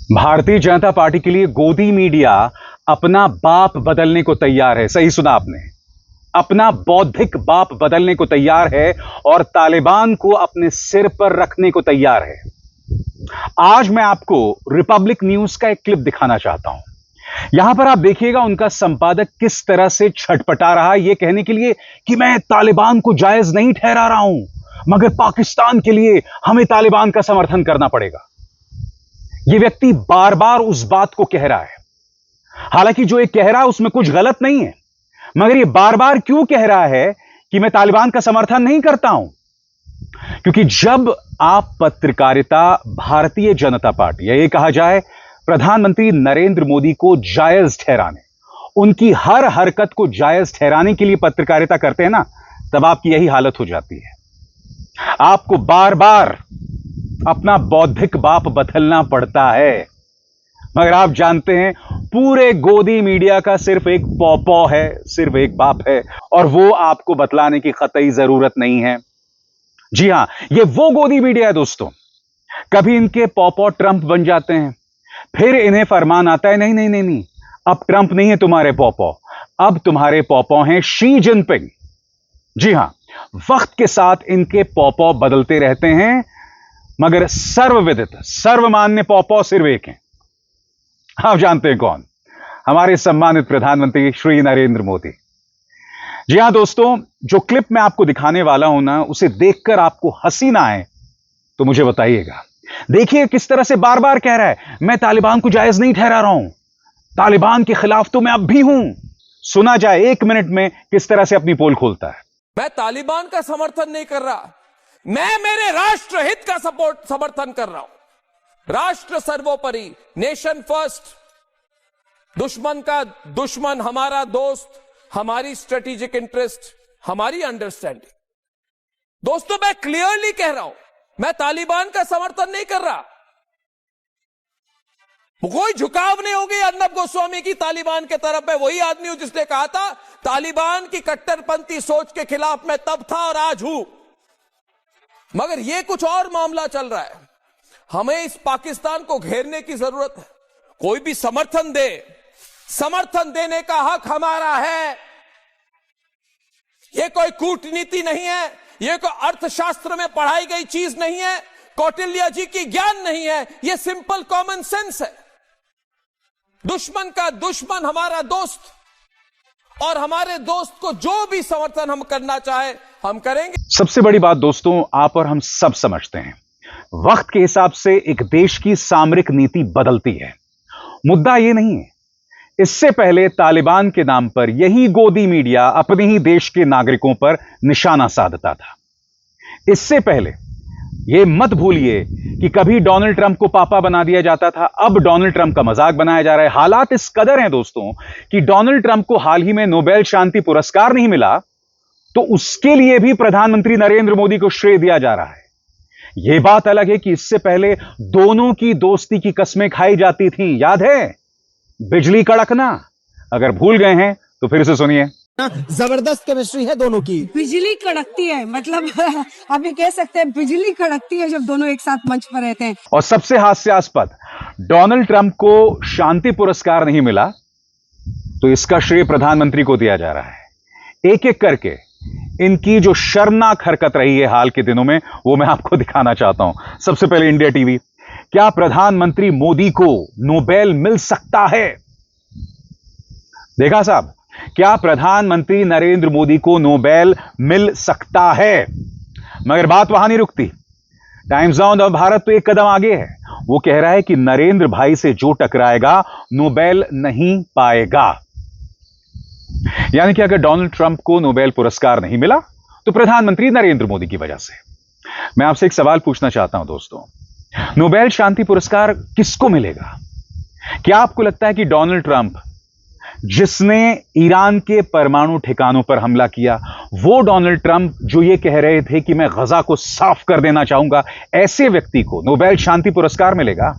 Bharatiya Janata party के लिए गोदी मीडिया अपना बाप बदलने को तैयार है। सही सुना आपने, अपना बौद्धिक बाप बदलने को तैयार है और तालिबान को अपने सिर पर रखने को तैयार है। आज मैं आपको रिपब्लिक न्यूज का एक क्लिप दिखाना चाहता हूं। यहां पर आप देखिएगा उनका संपादक किस तरह से छटपटा रहा है, यह कहने के लिए कि मैं तालिबान को जायज नहीं ठहरा रहा हूं, मगर पाकिस्तान के लिए हमें तालिबान का समर्थन करना पड़ेगा। यह व्यक्ति बार बार उस बात को कह रहा है। हालांकि जो ये कह रहा है उसमें कुछ गलत नहीं है, मगर यह बार बार क्यों कह रहा है कि मैं तालिबान का समर्थन नहीं करता हूं? क्योंकि जब आप पत्रकारिता भारतीय जनता पार्टी या ये कहा जाए प्रधानमंत्री नरेंद्र मोदी को जायज ठहराने, उनकी हर हरकत को जायज ठहराने के लिए पत्रकारिता करते हैं ना, तब आपकी यही हालत हो जाती है। आपको बार बार अपना बौद्धिक बाप बदलना पड़ता है। मगर आप जानते हैं पूरे गोदी मीडिया का सिर्फ एक पौपौ है, सिर्फ एक बाप है, और वो आपको बतलाने की कतई जरूरत नहीं है। जी हां, ये वो गोदी मीडिया है दोस्तों। कभी इनके पौपौ ट्रंप बन जाते हैं, फिर इन्हें फरमान आता है नहीं नहीं नहीं नहीं, अब ट्रंप नहीं है तुम्हारे पौपौ, अब तुम्हारे पौपौ हैं शी जिनपिंग। जी हां, वक्त के साथ इनके पौपौ बदलते रहते हैं, मगर सर्वविदित सर्वमान्य पौपौ सिर्फ एक है। आप जानते हैं कौन? हमारे सम्मानित प्रधानमंत्री श्री नरेंद्र मोदी। जी हां दोस्तों, जो क्लिप मैं आपको दिखाने वाला हूं ना, उसे देखकर आपको हंसी ना आए तो मुझे बताइएगा। देखिए किस तरह से बार बार कह रहा है मैं तालिबान को जायज नहीं ठहरा रहा हूं, तालिबान के खिलाफ तो मैं अब भी हूं। सुना जाए 1 मिनट में किस तरह से अपनी पोल खोलता है। मैं तालिबान का समर्थन नहीं कर रहा, मैं मेरे राष्ट्र हित का समर्थन कर रहा हूं। राष्ट्र सर्वोपरि, नेशन फर्स्ट, दुश्मन का दुश्मन हमारा दोस्त, हमारी स्ट्रेटेजिक इंटरेस्ट, हमारी अंडरस्टैंडिंग। दोस्तों मैं क्लियरली कह रहा हूं, मैं तालिबान का समर्थन नहीं कर रहा। कोई झुकाव नहीं होगी अर्नब गोस्वामी की तालिबान के तरफ। मैं वही आदमी हूं जिसने कहा था तालिबान की कट्टरपंथी सोच के खिलाफ मैं तब था और आज हूं। मगर यह कुछ और मामला चल रहा है। हमें इस पाकिस्तान को घेरने की जरूरत है। कोई भी समर्थन दे, समर्थन देने का हक हमारा है। यह कोई कूटनीति नहीं है, यह कोई अर्थशास्त्र में पढ़ाई गई चीज नहीं है, कौटिल्य जी की ज्ञान नहीं है, यह सिंपल कॉमन सेंस है। दुश्मन का दुश्मन हमारा दोस्त, और हमारे दोस्त को जो भी समर्थन हम करना चाहे हम करेंगे। सबसे बड़ी बात दोस्तों, आप और हम सब समझते हैं वक्त के हिसाब से एक देश की सामरिक नीति बदलती है। मुद्दा यह नहीं है, इससे पहले तालिबान के नाम पर यही गोदी मीडिया अपने ही देश के नागरिकों पर निशाना साधता था। इससे पहले यह मत भूलिए कि कभी डोनाल्ड ट्रंप को पापा बना दिया जाता था, अब डोनाल्ड ट्रंप का मजाक बनाया जा रहा है। हालात इस कदर हैं दोस्तों कि डोनाल्ड ट्रंप को हाल ही में नोबेल शांति पुरस्कार नहीं मिला, तो उसके लिए भी प्रधानमंत्री नरेंद्र मोदी को श्रेय दिया जा रहा है। यह बात अलग है कि इससे पहले दोनों की दोस्ती की कस्में खाई जाती थीं, याद है? बिजली कड़कना। अगर भूल गए हैं तो फिर से सुनिए। जबरदस्त केमिस्ट्री है दोनों की। बिजली कड़कती है, मतलब आप ये कह सकते हैं बिजली कड़कती है जब दोनों एक साथ मंच पर रहते हैं। और सबसे हास्यास्पद, डोनाल्ड ट्रंप को शांति पुरस्कार नहीं मिला तो इसका श्रेय प्रधानमंत्री को दिया जा रहा है। एक एक करके इनकी जो शर्मनाक हरकत रही है हाल के दिनों में, वो मैं आपको दिखाना चाहता हूं। सबसे पहले इंडिया टीवी, क्या प्रधानमंत्री मोदी को नोबेल मिल सकता है? देखा साहब, क्या प्रधानमंत्री नरेंद्र मोदी को नोबेल मिल सकता है? मगर बात वहां नहीं रुकती। टाइम्स नाउ भारत तो एक कदम आगे है। वो कह रहा है कि नरेंद्र भाई से जो टकराएगा नोबेल नहीं पाएगा। यानी कि अगर डोनाल्ड ट्रंप को नोबेल पुरस्कार नहीं मिला तो प्रधानमंत्री नरेंद्र मोदी की वजह से। मैं आपसे एक सवाल पूछना चाहता हूं दोस्तों, नोबेल शांति पुरस्कार किसको मिलेगा? क्या आपको लगता है कि डोनाल्ड ट्रंप, जिसने ईरान के परमाणु ठिकानों पर हमला किया, वो डोनाल्ड ट्रंप जो ये कह रहे थे कि मैं गजा को साफ कर देना चाहूंगा, ऐसे व्यक्ति को नोबेल शांति पुरस्कार मिलेगा?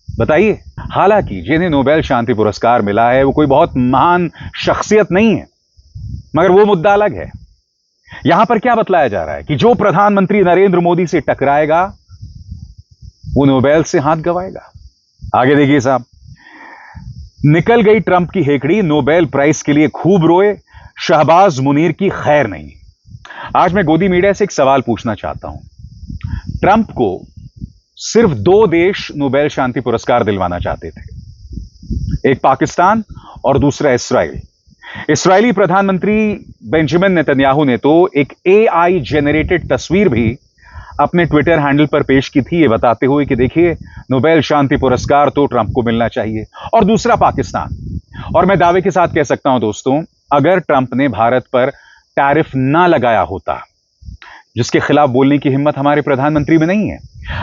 बताइए। हालांकि जिन्हें नोबेल शांति पुरस्कार मिला है वो कोई बहुत महान शख्सियत नहीं है, मगर वो मुद्दा अलग है। यहां पर क्या बतलाया जा रहा है कि जो प्रधानमंत्री नरेंद्र मोदी से टकराएगा वो नोबेल से हाथ गंवाएगा। आगे देखिए साहब, निकल गई ट्रंप की हेकड़ी, नोबेल प्राइज के लिए खूब रोए, शहबाज मुनीर की खैर नहीं। आज मैं गोदी मीडिया से एक सवाल पूछना चाहता हूं। ट्रंप को सिर्फ 2 देश नोबेल शांति पुरस्कार दिलवाना चाहते थे, एक पाकिस्तान और दूसरा इसराइल। इस्राएली प्रधानमंत्री बेंजामिन नेतन्याहू ने तो एक AI जेनरेटेड तस्वीर भी अपने ट्विटर हैंडल पर पेश की थी, ये बताते हुए कि देखिए नोबेल शांति पुरस्कार तो ट्रंप को मिलना चाहिए। और दूसरा पाकिस्तान। और मैं दावे के साथ कह सकता हूं दोस्तों, अगर ट्रंप ने भारत पर टैरिफ ना लगाया होता, जिसके खिलाफ बोलने की हिम्मत हमारे प्रधानमंत्री में नहीं है,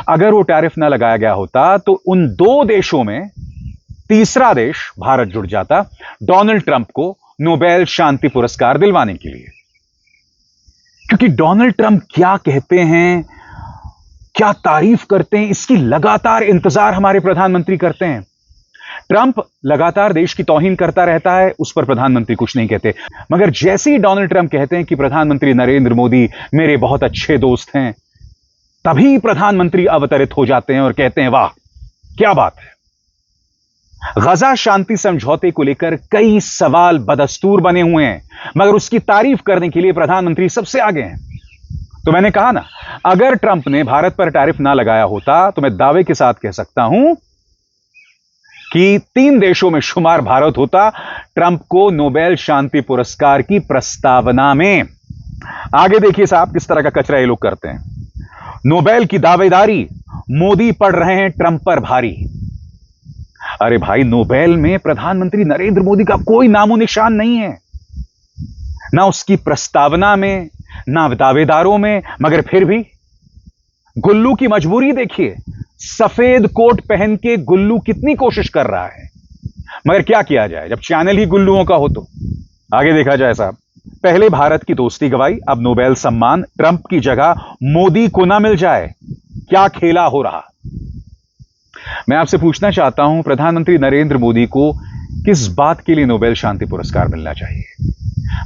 अगर वो टैरिफ ना लगाया गया होता तो उन 2 देशों में तीसरा देश भारत जुड़ जाता डोनाल्ड ट्रंप को नोबेल शांति पुरस्कार दिलवाने के लिए। क्योंकि डोनाल्ड ट्रंप क्या कहते हैं, क्या तारीफ करते हैं, इसकी लगातार इंतजार हमारे प्रधानमंत्री करते हैं। ट्रंप लगातार देश की तौहीन करता रहता है, उस पर प्रधानमंत्री कुछ नहीं कहते, मगर जैसे ही डोनाल्ड ट्रंप कहते हैं कि प्रधानमंत्री नरेंद्र मोदी मेरे बहुत अच्छे दोस्त हैं, तभी प्रधानमंत्री अवतरित हो जाते हैं और कहते हैं वाह क्या बात है। गजा शांति समझौते को लेकर कई सवाल बदस्तूर बने हुए हैं, मगर उसकी तारीफ करने के लिए प्रधानमंत्री सबसे आगे हैं। तो मैंने कहा ना, अगर ट्रंप ने भारत पर टैरिफ ना लगाया होता तो मैं दावे के साथ कह सकता हूं कि 3 देशों में शुमार भारत होता ट्रंप को नोबेल शांति पुरस्कार की प्रस्तावना में। आगे देखिए साहब, किस तरह का कचरा ये लोग करते हैं। नोबेल की दावेदारी, मोदी पड़ रहे हैं ट्रंप पर भारी। अरे भाई, नोबेल में प्रधानमंत्री नरेंद्र मोदी का कोई नामो निशान नहीं है, ना उसकी प्रस्तावना में, ना दावेदारों में, मगर फिर भी गुल्लू की मजबूरी देखिए। सफेद कोट पहन के गुल्लू कितनी कोशिश कर रहा है, मगर क्या किया जाए जब चैनल ही गुल्लुओं का हो तो। आगे देखा जाए साहब, पहले भारत की दोस्ती गवाई, अब नोबेल सम्मान ट्रंप की जगह मोदी को ना मिल जाए, क्या खेला हो रहा। मैं आपसे पूछना चाहता हूं, प्रधानमंत्री नरेंद्र मोदी को किस बात के लिए नोबेल शांति पुरस्कार मिलना चाहिए?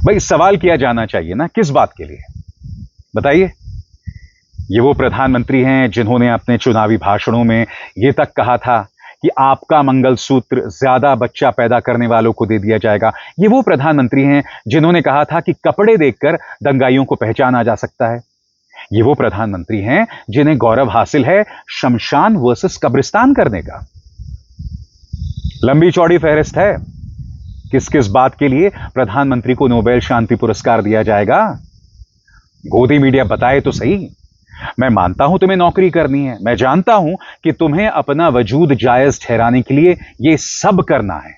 भाई सवाल किया जाना चाहिए ना, किस बात के लिए बताइए। ये वो प्रधानमंत्री हैं जिन्होंने अपने चुनावी भाषणों में यह तक कहा था कि आपका मंगलसूत्र ज्यादा बच्चा पैदा करने वालों को दे दिया जाएगा। ये वो प्रधानमंत्री हैं जिन्होंने कहा था कि कपड़े देखकर दंगाइयों को पहचाना जा सकता है। ये वो प्रधानमंत्री हैं जिन्हें गौरव हासिल है शमशान वर्सेस कब्रिस्तान करने का। लंबी चौड़ी फहरिस्त है, किस किस बात के लिए प्रधानमंत्री को नोबेल शांति पुरस्कार दिया जाएगा। गोदी मीडिया बताए तो सही। मैं मानता हूं तुम्हें नौकरी करनी है, मैं जानता हूं कि तुम्हें अपना वजूद जायज ठहराने के लिए यह सब करना है,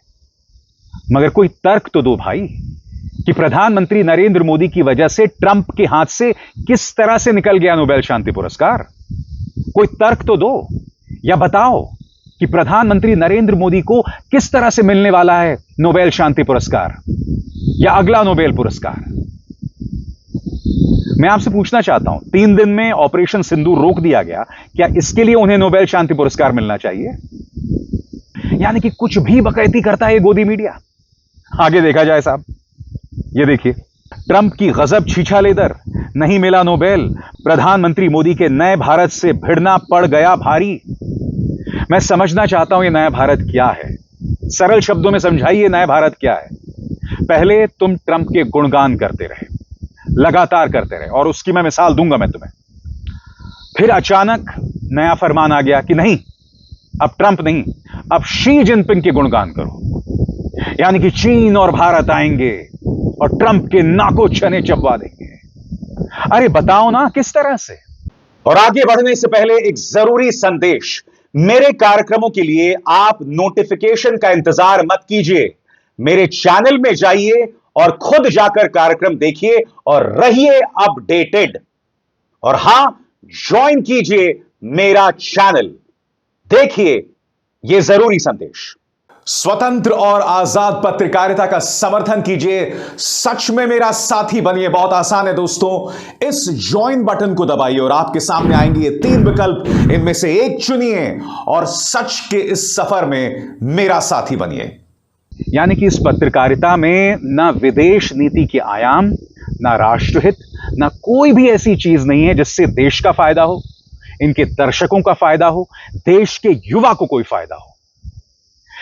मगर कोई तर्क तो दो भाई कि प्रधानमंत्री नरेंद्र मोदी की वजह से ट्रंप के हाथ से किस तरह से निकल गया नोबेल शांति पुरस्कार। कोई तर्क तो दो, या बताओ कि प्रधानमंत्री नरेंद्र मोदी को किस तरह से मिलने वाला है नोबेल शांति पुरस्कार या अगला नोबेल पुरस्कार। मैं आपसे पूछना चाहता हूं, 3 दिन में ऑपरेशन सिंदूर रोक दिया गया, क्या इसके लिए उन्हें नोबेल शांति पुरस्कार मिलना चाहिए? यानी कि कुछ भी बकैती करता है ये गोदी मीडिया। आगे देखा जाए साहब, ये देखिए, ट्रंप की गजब छीछा लेदर, नहीं मिला नोबेल, प्रधानमंत्री मोदी के नए भारत से भिड़ना पड़ गया भारी। मैं समझना चाहता हूं ये नया भारत क्या है, सरल शब्दों में समझाइए नया भारत क्या है। पहले तुम ट्रंप के गुणगान करते रहे, लगातार करते रहे, और उसकी मैं मिसाल दूंगा मैं तुम्हें। फिर अचानक नया फरमान आ गया कि नहीं, अब ट्रंप नहीं, अब शी जिनपिंग के गुणगान करो, यानी कि चीन और भारत आएंगे और ट्रंप के नाको चने चबवा देंगे। अरे बताओ ना किस तरह से। और आगे बढ़ने से पहले एक जरूरी संदेश, मेरे कार्यक्रमों के लिए आप नोटिफिकेशन का इंतजार मत कीजिए, मेरे चैनल में जाइए और खुद जाकर कार्यक्रम देखिए और रहिए अपडेटेड। और हां, ज्वाइन कीजिए मेरा चैनल, देखिए यह जरूरी संदेश। स्वतंत्र और आजाद पत्रकारिता का समर्थन कीजिए, सच में मेरा साथी बनिए। बहुत आसान है दोस्तों, इस ज्वाइन बटन को दबाइए और आपके सामने आएंगे ये 3 विकल्प, इनमें से एक चुनिए और सच के इस सफर में मेरा साथी बनिए। यानी कि इस पत्रकारिता में ना विदेश नीति के आयाम, ना राष्ट्रहित, ना कोई भी ऐसी चीज नहीं है जिससे देश का फायदा हो, इनके दर्शकों का फायदा हो, देश के युवा को कोई फायदा हो।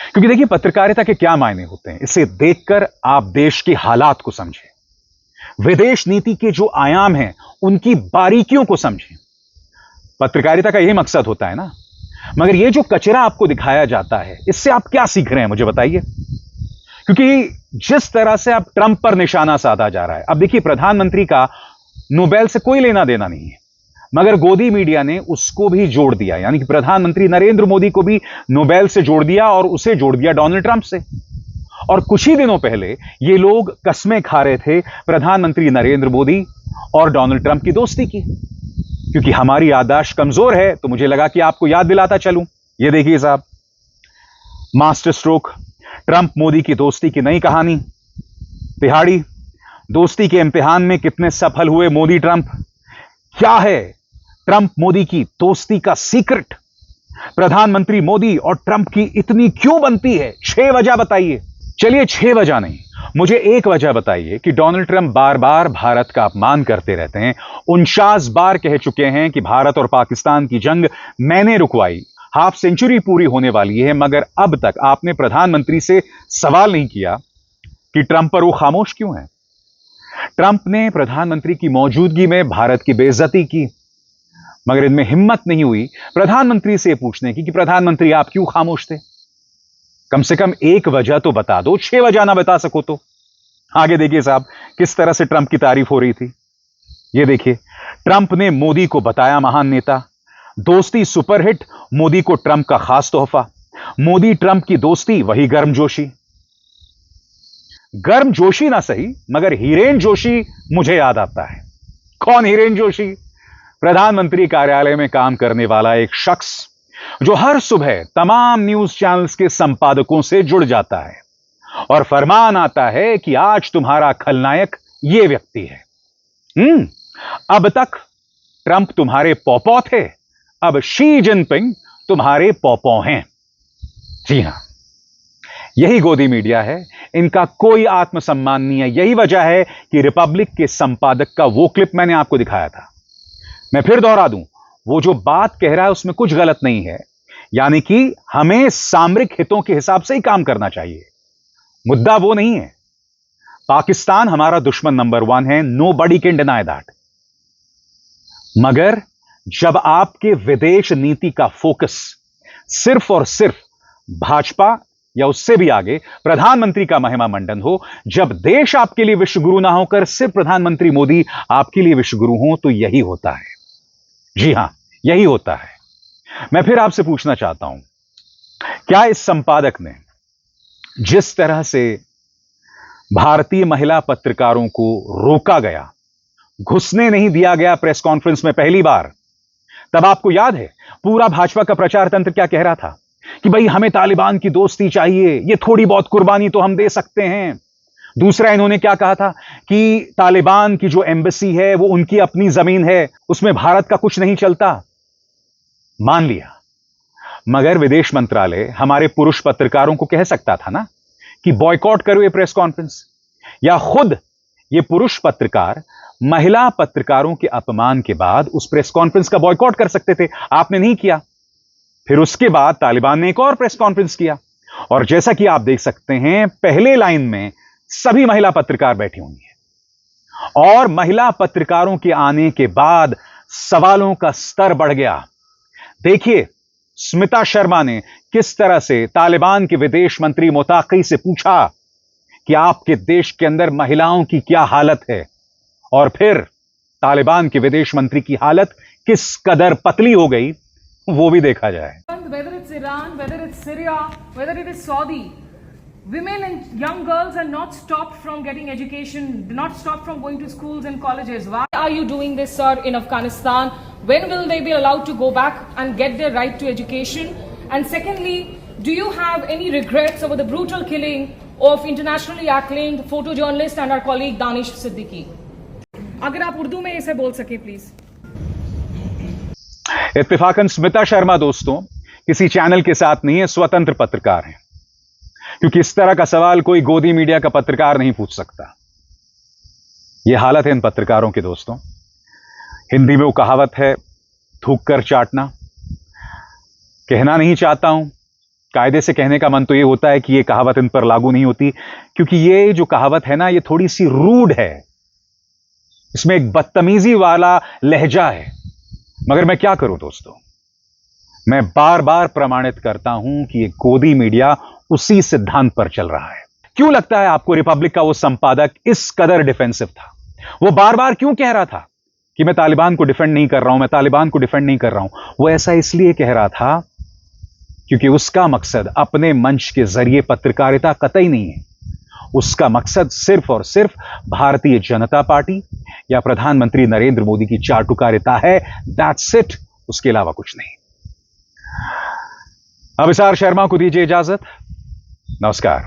क्योंकि देखिए, पत्रकारिता के क्या मायने होते हैं, इसे देखकर आप देश के हालात को समझें, विदेश नीति के जो आयाम हैं उनकी बारीकियों को समझें। पत्रकारिता का यही मकसद होता है ना। मगर ये जो कचरा आपको दिखाया जाता है, इससे आप क्या सीख रहे हैं, मुझे बताइए। क्योंकि जिस तरह से अब ट्रंप पर निशाना साधा जा रहा है, अब देखिए, प्रधानमंत्री का नोबेल से कोई लेना देना नहीं है, मगर गोदी मीडिया ने उसको भी जोड़ दिया, यानी कि प्रधानमंत्री नरेंद्र मोदी को भी नोबेल से जोड़ दिया और उसे जोड़ दिया डोनाल्ड ट्रंप से। और कुछ ही दिनों पहले ये लोग कस्में खा रहे थे प्रधानमंत्री नरेंद्र मोदी और डोनाल्ड ट्रंप की दोस्ती की। क्योंकि हमारी याददाश्त कमजोर है, तो मुझे लगा कि आपको याद दिलाता चलूं। ये देखिए साहब, मास्टर स्ट्रोक, ट्रंप मोदी की दोस्ती की नई कहानी। तिहाड़ी दोस्ती के इम्तिहान में कितने सफल हुए मोदी ट्रंप? क्या है ट्रंप मोदी की दोस्ती का सीक्रेट? प्रधानमंत्री मोदी और ट्रंप की इतनी क्यों बनती है? 6 वजह बताइए। चलिए, 6 वजह नहीं, मुझे एक वजह बताइए कि डोनाल्ड ट्रंप बार बार भारत का अपमान करते रहते हैं। 49 बार कह चुके हैं कि भारत और पाकिस्तान की जंग मैंने रुकवाई। हाफ सेंचुरी पूरी होने वाली है, मगर अब तक आपने प्रधानमंत्री से सवाल नहीं किया कि ट्रंप पर वो खामोश क्यों है। ट्रंप ने प्रधानमंत्री की मौजूदगी में भारत की बेइज्जती की, मगर इनमें हिम्मत नहीं हुई प्रधानमंत्री से पूछने की कि प्रधानमंत्री आप क्यों खामोश थे। कम से कम एक वजह तो बता दो, 6 वजह ना बता सको तो। आगे देखिए साहब, किस तरह से ट्रंप की तारीफ हो रही थी। ये देखिए, ट्रंप ने मोदी को बताया महान नेता, दोस्ती सुपरहिट, मोदी को ट्रंप का खास तोहफा, मोदी ट्रंप की दोस्ती वही गर्मजोशी। गर्मजोशी ना सही, मगर हीरेन जोशी मुझे याद आता है। कौन हीरेन जोशी? प्रधानमंत्री कार्यालय में काम करने वाला एक शख्स जो हर सुबह तमाम न्यूज चैनल्स के संपादकों से जुड़ जाता है और फरमान आता है कि आज तुम्हारा खलनायक यह व्यक्ति है। अब तक ट्रंप तुम्हारे पौपौ थे, अब शी जिनपिंग तुम्हारे पौपौ हैं। जी हां, यही गोदी मीडिया है, इनका कोई आत्मसम्मान नहीं है। यही वजह है कि रिपब्लिक के संपादक का वो क्लिप मैंने आपको दिखाया था। मैं फिर दोहरा दूं, वो जो बात कह रहा है उसमें कुछ गलत नहीं है, यानी कि हमें सामरिक हितों के हिसाब से ही काम करना चाहिए। मुद्दा वो नहीं है। पाकिस्तान हमारा दुश्मन नंबर 1 है, नोबडी कैन डिनाई दैट। मगर जब आपके विदेश नीति का फोकस सिर्फ और सिर्फ भाजपा या उससे भी आगे प्रधानमंत्री का महिमा मंडन हो, जब देश आपके लिए विश्वगुरु ना होकर सिर्फ प्रधानमंत्री मोदी आपके लिए विश्वगुरु हो, तो यही होता है। जी हां, यही होता है। मैं फिर आपसे पूछना चाहता हूं, क्या इस संपादक ने जिस तरह से भारतीय महिला पत्रकारों को रोका गया, घुसने नहीं दिया गया प्रेस कॉन्फ्रेंस में पहली बार, तब आपको याद है पूरा भाजपा का प्रचार तंत्र क्या कह रहा था कि भाई हमें तालिबान की दोस्ती चाहिए, ये थोड़ी बहुत कुर्बानी तो हम दे सकते हैं। दूसरा, इन्होंने क्या कहा था कि तालिबान की जो एम्बेसी है वो उनकी अपनी जमीन है, उसमें भारत का कुछ नहीं चलता। मान लिया, मगर विदेश मंत्रालय हमारे पुरुष पत्रकारों को कह सकता था ना कि बॉयकॉट करो ये प्रेस कॉन्फ्रेंस, या खुद ये पुरुष पत्रकार महिला पत्रकारों के अपमान के बाद उस प्रेस कॉन्फ्रेंस का बॉयकॉट कर सकते थे। आपने नहीं किया। फिर उसके बाद तालिबान ने एक और प्रेस कॉन्फ्रेंस किया, और जैसा कि आप देख सकते हैं, पहले लाइन में सभी महिला पत्रकार बैठी हुई हैं, और महिला पत्रकारों के आने के बाद सवालों का स्तर बढ़ गया। देखिए, स्मिता शर्मा ने किस तरह से तालिबान के विदेश मंत्री मोताकी से पूछा कि आपके देश के अंदर महिलाओं की क्या हालत है, और फिर तालिबान के विदेश मंत्री की हालत किस कदर पतली हो गई, वो भी देखा जाए। Whether it's Iran, whether it's Syria, whether it is Saudi, women and young girls are not stopped from getting education, not stopped from going to schools and colleges. Why are you doing this, sir, in Afghanistan? When will they be allowed to go back and get their right to education? And secondly, do you have any regrets over the brutal killing of internationally acclaimed photojournalist and our colleague Danish Siddiqui? अगर आप उर्दू में इसे बोल सके please. इत्तेफाकन Smita Sharma दोस्तों किसी channel के साथ नहीं है, स्वतंत्र पत्रकार हैं, क्योंकि इस तरह का सवाल कोई गोदी मीडिया का पत्रकार नहीं पूछ सकता। यह हालत है इन पत्रकारों के दोस्तों। हिंदी में वो कहावत है, थूक कर चाटना। कहना नहीं चाहता हूं, कायदे से कहने का मन तो ये होता है कि ये कहावत इन पर लागू नहीं होती, क्योंकि ये जो कहावत है ना, ये थोड़ी सी रूड है, इसमें एक बदतमीजी वाला लहजा है। मगर मैं क्या करूं दोस्तों, मैं बार बार प्रमाणित करता हूं कि ये गोदी मीडिया उसी सिद्धांत पर चल रहा है। क्यों लगता है आपको रिपब्लिक का वो संपादक इस कदर डिफेंसिव था? वो बार बार क्यों कह रहा था कि मैं तालिबान को डिफेंड नहीं कर रहा हूं, मैं तालिबान को डिफेंड नहीं कर रहा हूं? वो ऐसा इसलिए कह रहा था क्योंकि उसका मकसद अपने मंच के जरिए पत्रकारिता कतई नहीं है। उसका मकसद सिर्फ और सिर्फ भारतीय जनता पार्टी या प्रधानमंत्री नरेंद्र मोदी की चाटुकारिता है। दैट्स इट, उसके अलावा कुछ नहीं। अभिसार शर्मा को दीजिए इजाजत। नमस्कार।